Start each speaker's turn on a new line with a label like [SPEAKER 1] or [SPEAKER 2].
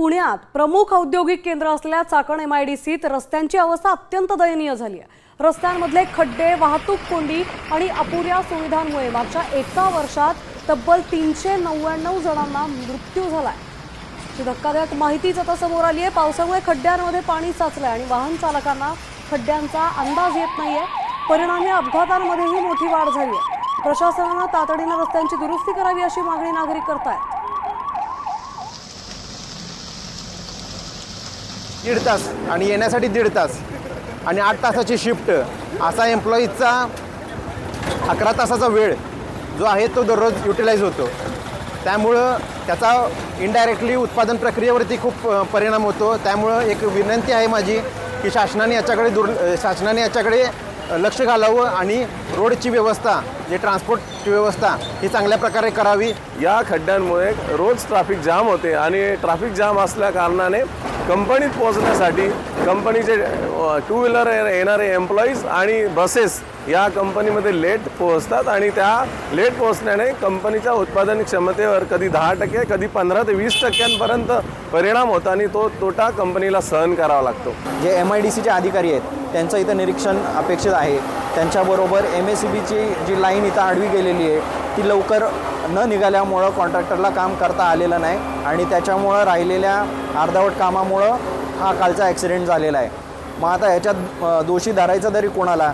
[SPEAKER 1] पुण्यात प्रमुख औद्योगिक केंद्र असलेल्या चाकण MIDCत रस्त्यांची अवस्था अत्यंत दयनीय झाली आहे। रस्त्यांमधले खड्डे, वाहतूक कोंडी आणि अपुऱ्या सुविधांमुळे मागच्या एका वर्षात तब्बल 399 जणांना मृत्यू झालाय। ही धक्कादायक माहितीच आता समोर आली आहे। पावसामुळे खड्ड्यांमध्ये पाणी साचलंय आणि वाहन चालकांना खड्ड्यांचा अंदाज येत नाहीये। परिणामी अपघातांमध्येही मोठी वाढ झाली आहे। प्रशासनाने तातडीने रस्त्यांची दुरुस्ती करावी अशी मागणी नागरिक करतायत।
[SPEAKER 2] 1.5 तास आणि येण्यासाठी 1.5 तास आणि 8 तासाची शिफ्ट असा एम्प्लॉईजचा 11 तासाचा वेळ जो आहे तो दररोज युटिलाइज होतो। त्यामुळं त्याचा इनडायरेक्टली उत्पादन प्रक्रियेवरती खूप परिणाम होतो। त्यामुळं एक विनंती आहे माझी की शासनाने याच्याकडे लक्ष घालावं आणि रोडची व्यवस्था जे ट्रान्सपोर्टची व्यवस्था ही चांगल्या प्रकारे करावी।
[SPEAKER 3] या खड्ड्यांमुळे रोज ट्रॅफिक जाम होते आणि ट्रॅफिक जाम असल्या कारणाने कंपनीत पोहोचण्यासाठी कंपनीचे 2 व्हीलर येणारे एम्प्लॉईज आणि बसेस या कंपनीमध्ये लेट पोहोचतात आणि त्या लेट पोहोचण्याने कंपनीच्या उत्पादन क्षमतेवर कधी 10%, कधी 15 ते 20% परिणाम होतो आणि तो तोटा कंपनीला सहन करावा लागतो।
[SPEAKER 4] जे MIDCचे अधिकारी आहेत त्यांचं इथं निरीक्षण अपेक्षित आहे। त्यांच्याबरोबर MSEBची जी लाईन इथं आडवी गेलेली आहे ती लवकर न निघाल्यामुळं कॉन्ट्रॅक्टरला काम करता आलेलं नाही आणि त्याच्यामुळं राहिलेल्या अर्धवट कामामुळं हा कालचा ॲक्सिडेंट झालेला आहे। मग आता याच्यात दोषी धरायचं तरी कोणाला?